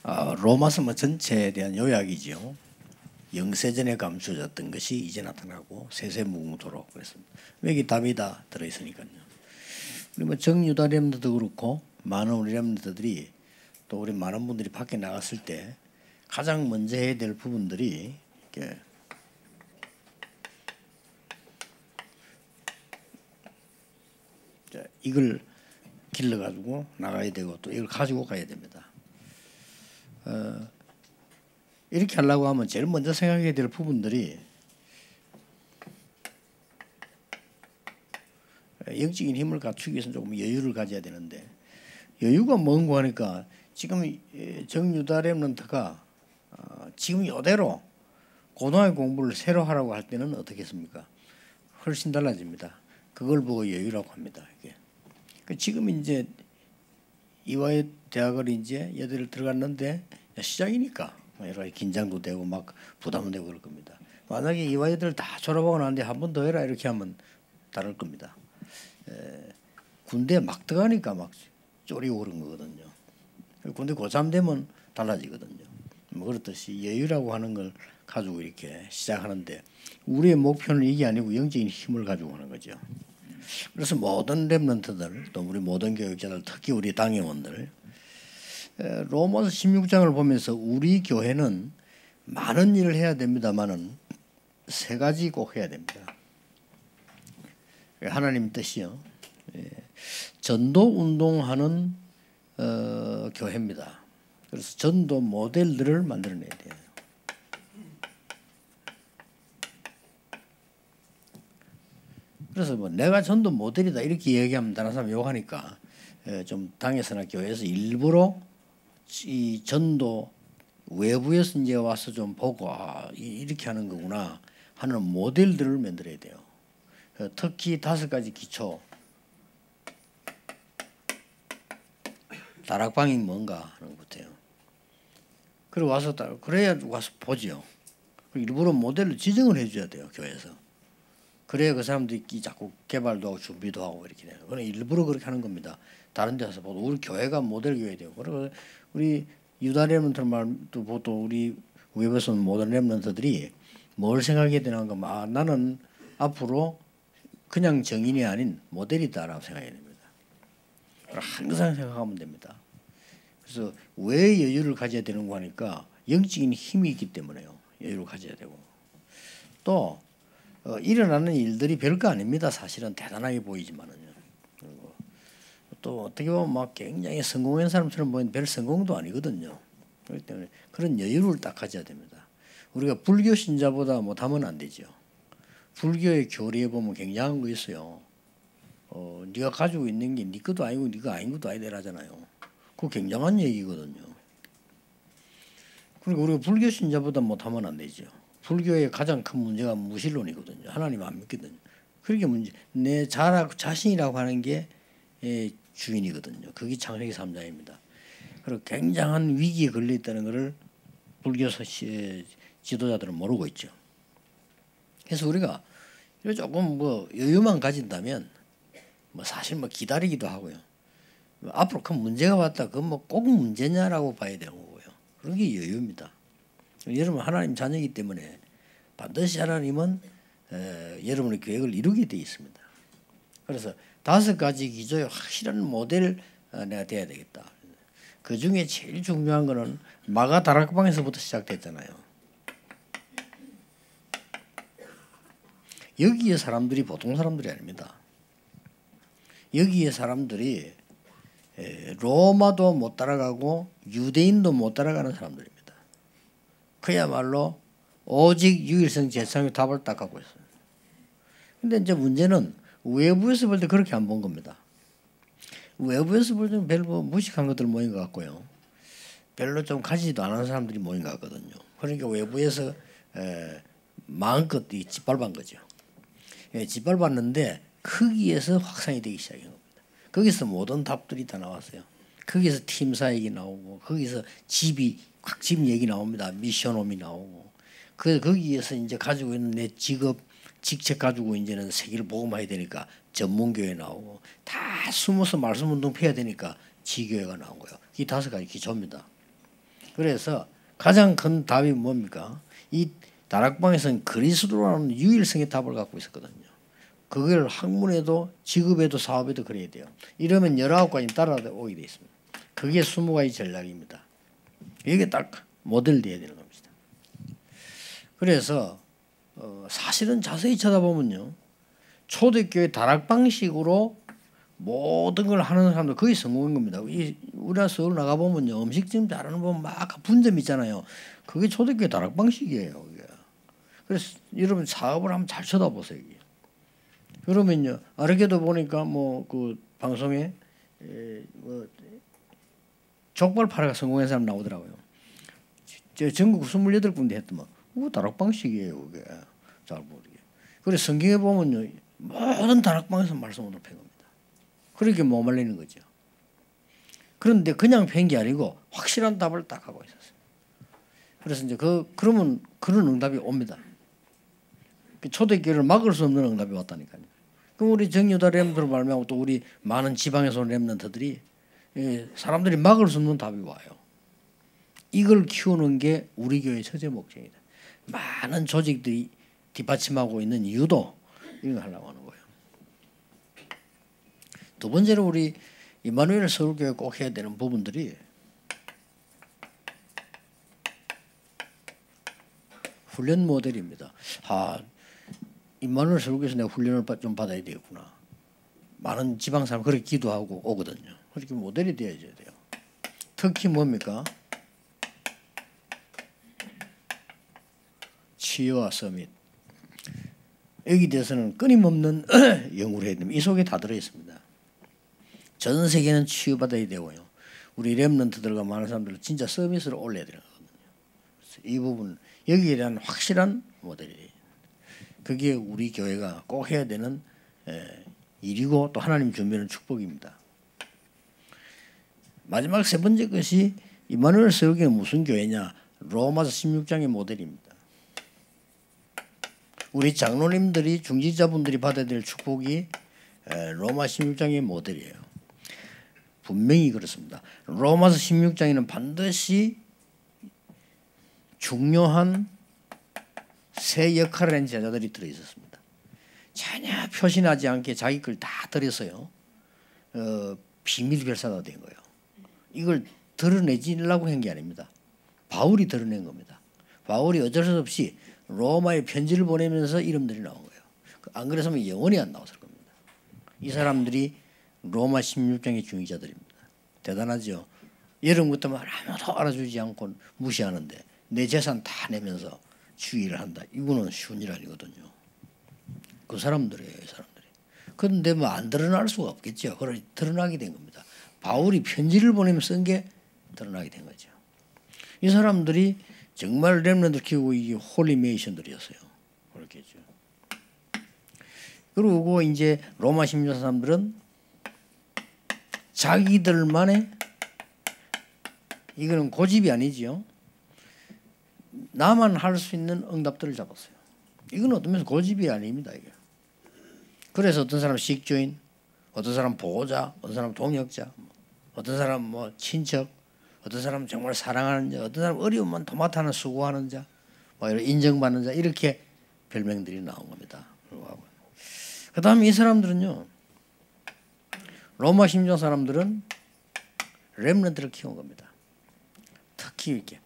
로마서 전체에 대한 요약이지요. 영세전에 감추어졌던 것이 이제 나타나고 세세무궁토록 그랬습니다. 여기 답이 다 들어있으니까요. 우리 정유다 렘너도 그렇고 많은 우리 렘너들이 또 우리 많은 분들이 밖에 나갔을 때 가장 먼저 해야 될 부분들이 이렇게 이걸 길러가지고 나가야 되고 또 이걸 가지고 가야 됩니다. 이렇게 하려고 하면 제일 먼저 생각해야 될 부분들이 영적인 힘을 갖추기 위해서는 조금 여유를 가져야 되는데 여유가 뭔고 하니까 지금 정유다 렘넌트가 지금 이대로 고등학교 공부를 새로 하라고 할 때는 어떻게 했습니까? 훨씬 달라집니다. 그걸 보고 여유라고 합니다. 이게. 지금 이제 이화여 대학을 이제 여대를 들어갔는데 시작이니까 여러 가지 긴장도 되고 막 부담도 되고 그럴 겁니다. 만약에 이화여대를 다 졸업하고 나는데 한 번 더 해라 이렇게 하면 다를 겁니다. 군대 막 들어가니까 막 쪼리고 그런 거거든요. 군대 고3 되면 달라지거든요. 뭐 그렇듯이 여유라고 하는 걸 가지고 이렇게 시작하는데 우리의 목표는 이게 아니고 영적인 힘을 가지고 하는 거죠. 그래서 모든 렘넌트들 또 우리 모든 교육자들 특히 우리 당회원들 로마서 16장을 보면서 우리 교회는 많은 일을 해야 됩니다만은 세 가지 꼭 해야 됩니다. 하나님 뜻이요. 전도 운동하는 교회입니다. 그래서 전도 모델들을 만들어내야 돼요. 그래서 뭐 내가 전도 모델이다 이렇게 얘기하면 다른 사람 욕하니까 좀 당에서나 교회에서 일부러 이 전도 외부에서 이제 와서 좀 보고 이렇게 하는 거구나 하는 모델들을 만들어야 돼요. 특히 5가지 기초. 다락방이 뭔가 하는 것부터요. 그리고 와서 그래야 와서 보지요. 일부러 모델을 지정을 해줘야 돼요 교회에서. 그래야 그 사람들이 자꾸 개발도 하고 준비도 하고 이렇게 돼요. 그건 일부러 그렇게 하는 겁니다. 다른 데 가서 보도 우리 교회가 모델 교회 되고 그리고 우리 유다 렘넌트 말도 보통 우리 웹에서 모든 렘넌트들이 뭘 생각해야 되는 거 나는 앞으로 그냥 정인이 아닌 모델이다라고 생각해야 됩니다. 항상 생각하면 됩니다. 그래서 왜 여유를 가져야 되는가 하니까 영적인 힘이 있기 때문에요. 여유를 가져야 되고 또 일어나는 일들이 별거 아닙니다. 사실은 대단하게 보이지만은요. 그리고 또 어떻게 보면 막 굉장히 성공한 사람처럼 보이는 별 성공도 아니거든요. 그렇기 때문에 그런 여유를 딱 가져야 됩니다. 우리가 불교 신자보다 못하면 안 되죠. 불교의 교리에 보면 굉장한 거 있어요. 네가 가지고 있는 게 네 것도 아니고 네가 아닌 것도 아니라잖아요. 그거 굉장한 얘기거든요. 그리고 우리가 불교 신자보다 못하면 안 되죠. 불교의 가장 큰 문제가 무신론이거든요. 하나님 안 믿거든요. 그게 문제. 내 자신이라고 하는 게 주인이거든요. 그게 창세기 3장입니다. 그리고 굉장한 위기에 걸려 있다는 것을 불교 지도자들은 모르고 있죠. 그래서 우리가 조금 뭐 여유만 가진다면 뭐 사실 뭐 기다리기도 하고요. 앞으로 큰 문제가 왔다. 그건 뭐 꼭 문제냐라고 봐야 되는 거고요. 그런 게 여유입니다. 여러분 하나님 자녀이기 때문에 반드시 하나님은 여러분의 계획을 이루게 되어 있습니다. 그래서 5가지 기조의 확실한 모델 내가 돼야 되겠다. 그 중에 제일 중요한 거는 마가 다락방에서부터 시작됐잖아요. 여기에 사람들이 보통 사람들이 아닙니다. 여기에 사람들이 로마도 못 따라가고 유대인도 못 따라가는 사람들입니다. 그야말로 오직 유일성 재창의 답을 딱 갖고 있어요. 근데 이제 문제는 외부에서 볼 때 그렇게 안 본 겁니다. 외부에서 볼 때는 별로 무식한 것들 모인 것 같고요. 별로 좀 가지지도 않은 사람들이 모인 것 같거든요. 그러니까 외부에서 마음껏 짓밟은 거죠. 짓밟았는데 거기에서 확산이 되기 시작한 겁니다. 거기서 모든 답들이 다 나왔어요. 거기서 팀사 얘기 나오고 거기서 집 얘기 나옵니다. 미션홈이 나오고 거기에서 이제 가지고 있는 내 직책 가지고 이제는 세계를 복음해야 되니까 전문교회 나오고 다 숨어서 말씀 운동 펴야 되니까 지교회가 나온 거예요. 이 5가지 기초입니다. 그래서 가장 큰 답이 뭡니까? 이 다락방에서는 그리스도라는 유일성의 답을 갖고 있었거든요. 그걸 학문에도 직업에도 사업에도 그래야 돼요. 이러면 19가지 따라오게 돼 있습니다. 그게 20가지 전략입니다. 이게 딱 모델돼야 되는 겁니다. 그래서 사실은 자세히 쳐다보면요. 초대교회 다락방식으로 모든 걸 하는 사람들 거의 성공한 겁니다. 우리나라 서울 나가보면요. 음식점 잘하는 분 막 분점 있잖아요. 그게 초대교회 다락방식이에요. 그래서 여러분 사업을 한번 잘 쳐다보세요. 그러면요. 아르게도 보니까 뭐 그 방송에 뭐 족발 팔아가 성공한 사람 나오더라고요. 전국 28군데 했더만 다락방식이에요. 그게 잘 모르게. 그래서 성경에 보면요. 모든 다락방에서 말씀을 팬 겁니다. 그렇게 못 말리는 거죠. 그런데 그냥 팬 게 아니고 확실한 답을 딱 하고 있었어요. 그래서 이제 그러면 그런 응답이 옵니다. 초대교회를 막을 수 없는 응답이 왔다니까요. 그럼 우리 정유다 렘들을 말미암고 또 우리 많은 지방에서 온 렘넌트들이 사람들이 막을 수 없는 답이 와요. 이걸 키우는 게 우리 교회의 처제 목적이다. 많은 조직들이 뒷받침하고 있는 이유도 이걸 하려고 하는 거예요. 두 번째로 우리 임마누엘 서울교회 꼭 해야 되는 부분들이 훈련 모델입니다. 임마누엘 서울교회에서 내가 훈련을 좀 받아야 되겠구나. 많은 지방 사람 그렇게 기도하고 오거든요. 그렇게 모델이 되어야 돼요. 특히 뭡니까? 치유와 서밋. 여기 대해서는 끊임없는 연구를 해야 됩니다. 이 속에 다 들어있습니다. 전 세계는 치유받아야 되고요. 우리 렘넌트들과 많은 사람들은 진짜 서밋으로 올려야 되는 거거든요. 그래서 이 부분 여기에 대한 확실한 모델이에요. 그게 우리 교회가 꼭 해야 되는 일이고 또 하나님 준비하는 축복입니다. 마지막 세 번째 것이 임마누엘 서울교회는 무슨 교회냐? 로마서 16장의 모델입니다. 우리 장로님들이 중직자분들이 받아야 될 축복이 로마 16장의 모델이에요. 분명히 그렇습니다. 로마서 16장에는 반드시 중요한 세 역할을 하는 제자들이 들어있었습니다. 전혀 표신하지 않게 자기 걸 다 들여서요. 비밀 결사가 된 거예요. 이걸 드러내지려고 한 게 아닙니다. 바울이 드러낸 겁니다. 바울이 어쩔 수 없이 로마에 편지를 보내면서 이름들이 나온 거예요. 안 그랬으면 영원히 안 나왔을 겁니다. 이 사람들이 로마 16장의 중위자들입니다. 대단하죠. 여름부터만 아무도 알아주지 않고 무시하는데 내 재산 다 내면서 주의를 한다. 이거는 쉬운 일 아니거든요. 그 사람들이에요. 이 사람들이. 그런데 뭐 안 드러날 수가 없겠죠. 그러니 드러나게 된 겁니다. 바울이 편지를 보내면서 쓴 게 드러나게 된 거죠. 이 사람들이 정말 렘넌트를 키우고 이게 홀리메이션들이었어요. 그렇겠죠. 그리고 이제 로마 16장 사람들은 자기들만의 이거는 고집이 아니지요. 나만 할 수 있는 응답들을 잡았어요. 이건 어떤 면에서 고집이 아닙니다. 이게. 그래서 어떤 사람 식주인, 어떤 사람 보호자, 어떤 사람 동역자, 어떤 사람 뭐 친척, 어떤 사람 정말 사랑하는 자, 어떤 사람 어려우면 도맡아는 수고하는 자, 뭐 이런 인정받는 자 이렇게 별명들이 나온 겁니다. 그 다음에 이 사람들은요. 로마 16장 사람들은 렘넌트를 키운 겁니다. 특히 이렇게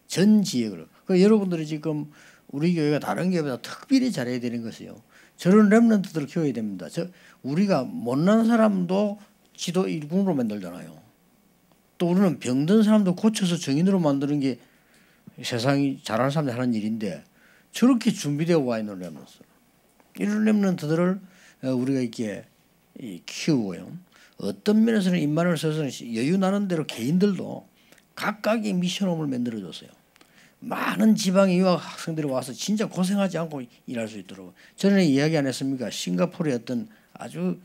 전 지역을. 그 여러분들이 지금 우리 교회가 다른 교회보다 특별히 잘해야 되는 것이요. 저런 렘넌트들을 키워야 됩니다. 우리가 못난 사람도 지도 일꾼으로 만들잖아요. 또 우리는 병든 사람도 고쳐서 정인으로 만드는 게 세상이 잘하는 사람들이 하는 일인데 저렇게 준비되어 와 있는 렘넌트. 이런 렘넌트들을 우리가 이렇게 키우고요. 어떤 면에서는 임마누엘 서서는 여유 나는 대로 개인들도 각각의 미션홈을 만들어줬어요. 많은 지방의 유학 학생들이 와서 진짜 고생하지 않고 일할 수 있도록. 전에 이야기 안 했습니까? 싱가포르의 어떤 아주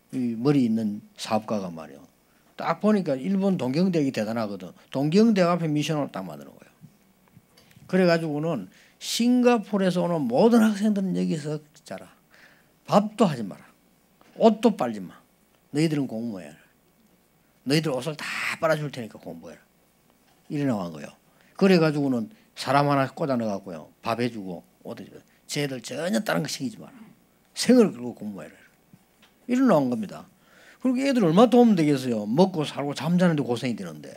머리 있는 사업가가 말이에요. 딱 보니까 일본 동경대학이 대단하거든. 동경대학 앞에 미션을 딱 만드는 거예요. 그래가지고는 싱가포르에서 오는 모든 학생들은 여기서 자라. 밥도 하지 마라. 옷도 빨지 마. 너희들은 공부해라. 너희들 옷을 다 빨아줄 테니까 공부해라. 이래 나간 거예요. 그래가지고는 사람 하나 꽂아 넣어갖고요. 밥 해주고 어디 쟤들 전혀 다른 거 시키지 마라. 생을 걸고 공부해라. 이래 나온 겁니다. 그리고 애들 얼마나 도움 되겠어요. 먹고 살고 잠자는데 고생이 되는데.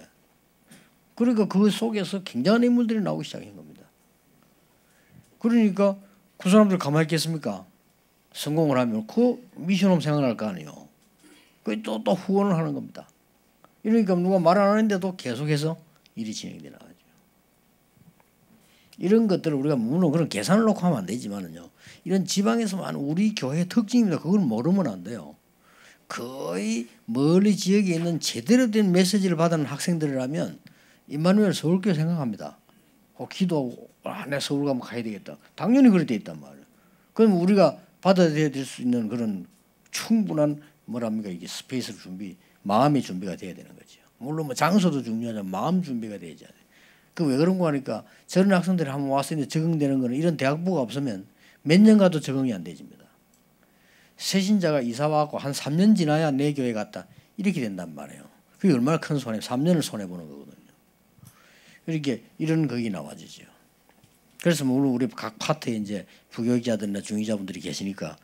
그러니까 그 속에서 굉장한 인물들이 나오기 시작한 겁니다. 그러니까 그 사람들 가만히 있겠습니까? 성공을 하면 그 미션홈 생각날 거 아니에요. 그 또 후원을 하는 겁니다. 이러니까 누가 말 안 하는데도 계속해서 일이 진행이 되나 가죠. 이런 것들을 우리가 물론 그런 계산을 놓고 하면 안 되지만은요. 이런 지방에서 많은 우리 교회의 특징입니다. 그걸 모르면 안 돼요. 거의 멀리 지역에 있는 제대로 된 메시지를 받은 학생들이라면 임마누엘 서울교회 생각합니다. 기도하고 내 서울 가면 가야 되겠다. 당연히 그럴 때 있단 말이에요. 그럼 우리가 받아들일 수 있는 그런 충분한 뭐랍니까 이게 스페이스를 마음의 준비가 돼야 되는 거죠. 물론 뭐 장소도 중요하지만 마음 준비가 돼야죠. 그 왜 그런 거 하니까 저런 학생들이 한번 와서 이제 적응되는 거는 이런 대학부가 없으면 몇 년 가도 적응이 안 되집니다. 새신자가 이사 와갖고 한 3년 지나야 내 교회 갔다 이렇게 된단 말이에요. 그게 얼마나 큰 손해, 3년을 손해 보는 거거든요. 이렇게 이런 거기 나와지죠. 그래서 물론 우리 각 파트에 이제 부교육자들이나 중위자분들이 계시니까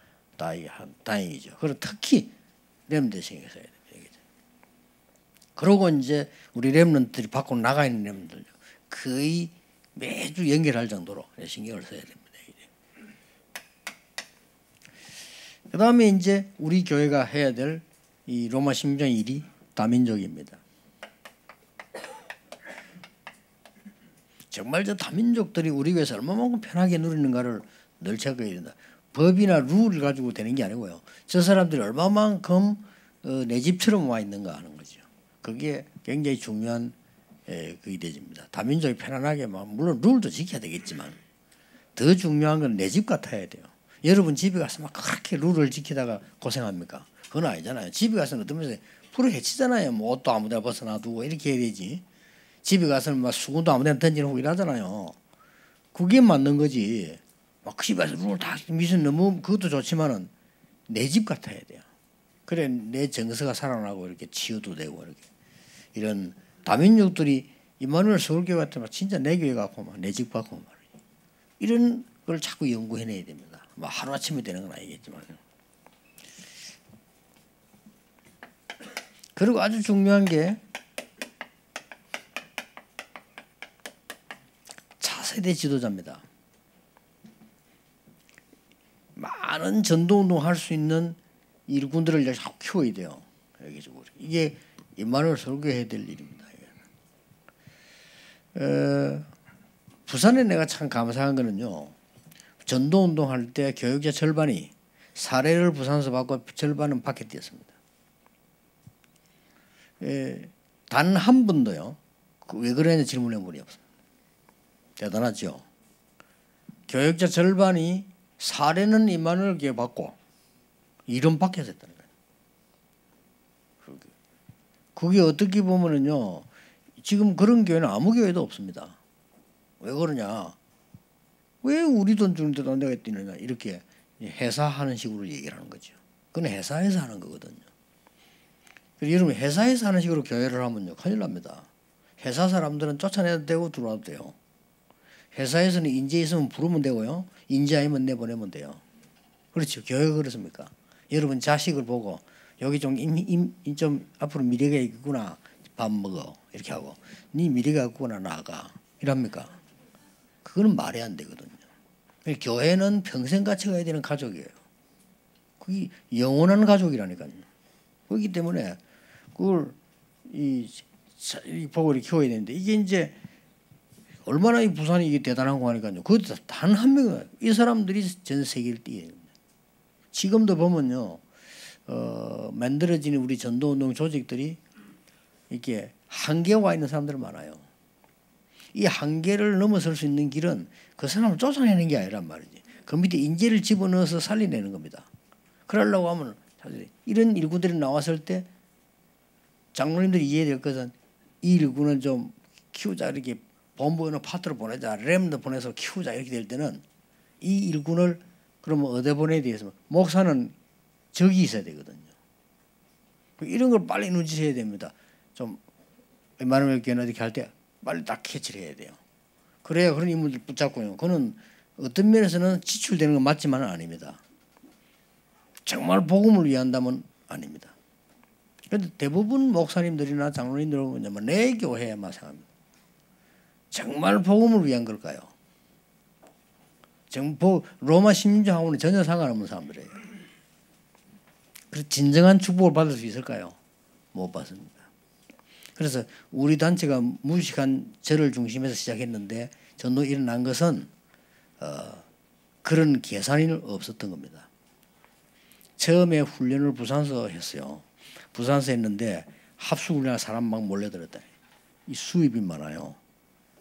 다행이죠. 그리고 특히 렘넌트 신경 써야 됩니다. 그러고 이제 우리 렘넌트들이 밖으로 나가 있는 렘넌트들 거의 매주 연결할 정도로 신경을 써야 됩니다. 그 다음에 이제 우리 교회가 해야 될 이 로마 16장 1이 다민족입니다. 정말 저 다민족들이 우리 교회에서 얼마만큼 편하게 누리는가를 늘 체크해야 된다. 법이나 룰을 가지고 되는 게 아니고요. 저 사람들이 얼마만큼 내 집처럼 와 있는가 하는 거죠. 그게 굉장히 중요한 그게 되집니다. 다민족이 편안하게 물론 룰도 지켜야 되겠지만 더 중요한 건 내 집 같아야 돼요. 여러분 집에 가서 막 그렇게 룰을 지키다가 고생합니까? 그건 아니잖아요. 집에 가서는 어떤 면에서 풀을 헤치잖아요. 뭐 옷도 아무데나 벗어놔두고 이렇게 해야 되지. 집에 가서는 막 수건도 아무데나 던지고 이러잖아요. 그게 맞는 거지. 막 집에 가서 룰을 다 미션 너무 그것도 좋지만은 내 집 같아야 돼요. 그래 내 정서가 살아나고 이렇게 치유도 되고 이렇게 이런 다민족들이 임마누엘 서울교회 같으면 진짜 내 교회 같고 막 내 집 같고 말이에요. 이런 걸 자꾸 연구해내야 됩니다. 뭐 하루아침에 되는 건 아니겠지만. 그리고 아주 중요한 게 차세대 지도자입니다. 많은 전도운동 할 수 있는 일꾼들을 자꾸 키워야 돼요. 여기저기. 이게 임마누엘 설교해야 해야 될 일입니다. 부산에 내가 참 감사한 거는요. 전도운동 할 때 교육자 절반이 사례를 부산서 받고 절반은 밖에 뛰었습니다. 단 한 분도요. 왜 그러냐 질문해 보니 없습니다. 대단하죠. 교육자 절반이 사례는 임마누엘 교회 받고 이름 밖에서 했다는 거예요. 그게 어떻게 보면은요. 지금 그런 교회는 아무 교회도 없습니다. 왜 그러냐. 왜 우리 돈 주는데도 내가 뛰느냐. 이렇게 회사하는 식으로 얘기를 하는 거죠. 그건 회사에서 하는 거거든요. 여러분 회사에서 하는 식으로 교회를 하면요. 큰일 납니다. 회사 사람들은 쫓아내도 되고 들어와도 돼요. 회사에서는 인재 있으면 부르면 되고요. 인재 아니면 내보내면 돼요. 그렇죠. 교회가 그렇습니까? 여러분 자식을 보고 여기 좀 앞으로 미래가 있구나. 밥 먹어. 이렇게 하고 네 미래가 있구나 나가. 이랍니까? 그거는 말이 안 되거든요. 교회는 평생 같이 가야 되는 가족이에요. 그게 영원한 가족이라니까요. 그렇기 때문에 그걸 보고 이렇게 키워야 되는데 이게 이제 얼마나 이 부산이 이게 대단한 거 하니까요. 그것도 단 한 명은 이 사람들이 전 세계를 뛰어야 됩니다. 지금도 보면요. 만들어지는 우리 전도운동 조직들이 이렇게 한계에 와 있는 사람들 많아요. 이 한계를 넘어설 수 있는 길은 그 사람을 쫓아내는 게 아니란 말이지. 그 밑에 인재를 집어넣어서 살려내는 겁니다. 그러려고 하면 사실 이런 일구들이 나왔을 때 장로님들이 이해될 것은 이 일구는 좀 키우자 이렇게 본부에는 파트로 보내자 렘도 보내서 키우자 이렇게 될 때는 이 일꾼을 그러면 어디 보내야 되겠습니까? 목사는 적이 있어야 되거든요. 이런 걸 빨리 눈치채야 됩니다. 좀 임마누엘 교회나 이렇게 할 때 빨리 딱 캐치를 해야 돼요. 그래야 그런 인물들 붙잡고요. 그는 어떤 면에서는 지출되는 건 맞지만은 아닙니다. 정말 복음을 위한다면 아닙니다. 그런데 대부분 목사님들이나 장로님들은 뭐냐면 내 교회에만 생각합니다. 정말 복음을 위한 걸까요? 로마 신민주하고는 전혀 상관없는 사람들이에요. 그래서 진정한 축복을 받을 수 있을까요? 못 받습니다. 그래서 우리 단체가 무식한 저를 중심에서 시작했는데 전도 일어난 것은 그런 계산이 없었던 겁니다. 처음에 훈련을 부산서 했어요. 부산서 했는데 합수훈련할 사람 막 몰려들었다. 이 수입이 많아요.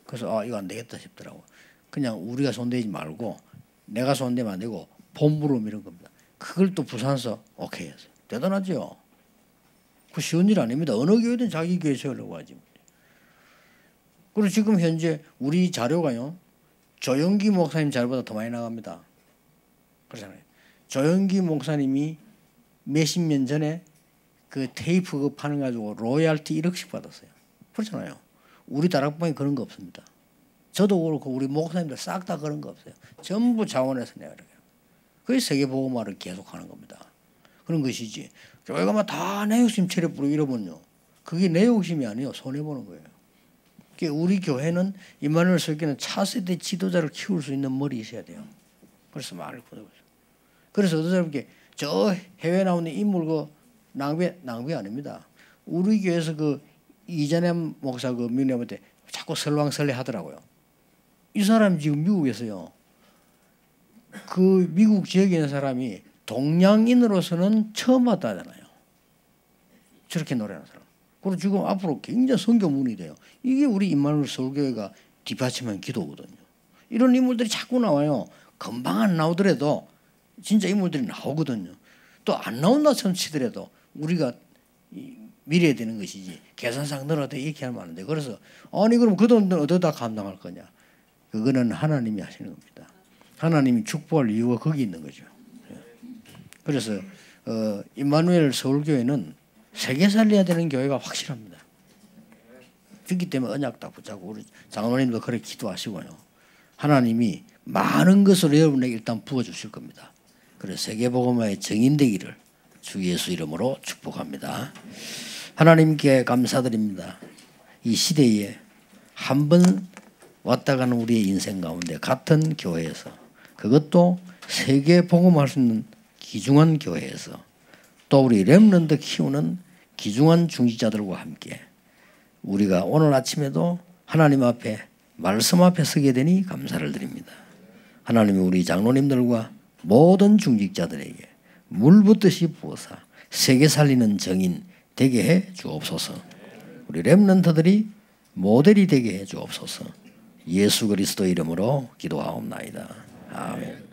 그래서 이거 안 되겠다 싶더라고. 그냥 우리가 손대지 말고 내가 손대면 안 되고 본부로 미는 겁니다. 그걸 또 부산서 오케이 했어요. 대단하죠. 그 쉬운 일 아닙니다. 어느 교회든 자기 교회 세우려고 하지. 그리고 지금 현재 우리 자료가요. 조영기 목사님 자료보다 더 많이 나갑니다. 그렇잖아요. 조영기 목사님이 몇십 년 전에 그 테이프 그 파는 가지고 로열티 1억씩 받았어요. 그렇잖아요. 우리 다락방에 그런 거 없습니다. 저도 그렇고 우리 목사님들 싹 다 그런 거 없어요. 전부 자원해서 내가 그래요. 그게 세계복음화를 계속하는 겁니다. 그런 것이지. 교회가 막 다 내 욕심 체력 부리고 이러면요. 그게 내 욕심이 아니에요. 손해보는 거예요. 그러니까 우리 교회는 임마누엘 설교는 차세대 지도자를 키울 수 있는 머리 있어야 돼요. 그래서 말을 보내고 있어요. 그래서 어떤 사람께 저 해외 나오는 인물 그 낭비 아닙니다. 우리 교회에서 그 이전에 목사 그 민회한테 자꾸 설왕설래 하더라고요. 이 사람 지금 미국에서요. 그 미국 지역에 있는 사람이 동양인으로서는 처음 봤다잖아요. 저렇게 노래하는 사람. 그리고 지금 앞으로 굉장히 선교문이 돼요. 이게 우리 임마누엘 서울교회가 뒷받침한 기도거든요. 이런 인물들이 자꾸 나와요. 금방 안 나오더라도 진짜 인물들이 나오거든요. 또 안 나온다 치더라도 우리가 미래야 되는 것이지 계산상 늘어도 이렇게 하면 안 돼. 그래서 아니 그럼 그 돈은 어디다 감당할 거냐. 그거는 하나님이 하시는 겁니다. 하나님이 축복할 이유가 거기 있는 거죠. 그래서 임마누엘 서울교회는 세계 살려야 되는 교회가 확실합니다. 그렇기 때문에 언약 딱 붙잡고 우리 장로님도 그렇게 기도하시고요. 하나님이 많은 것을 여러분에게 일단 부어주실 겁니다. 그래서 세계복음화의 정인되기를 주 예수 이름으로 축복합니다. 하나님께 감사드립니다. 이 시대에 한 번 왔다 가는 우리의 인생 가운데 같은 교회에서 그것도 세계복음화할 수 있는 귀중한 교회에서 또 우리 렘넌트 키우는 귀중한 중직자들과 함께 우리가 오늘 아침에도 하나님 앞에 말씀 앞에 서게 되니 감사를 드립니다. 하나님이 우리 장로님들과 모든 중직자들에게 물붓듯이 부어서 세계 살리는 정인 되게 해 주옵소서. 우리 렘넌트들이 모델이 되게 해 주옵소서. 예수 그리스도 이름으로 기도하옵나이다. 아멘.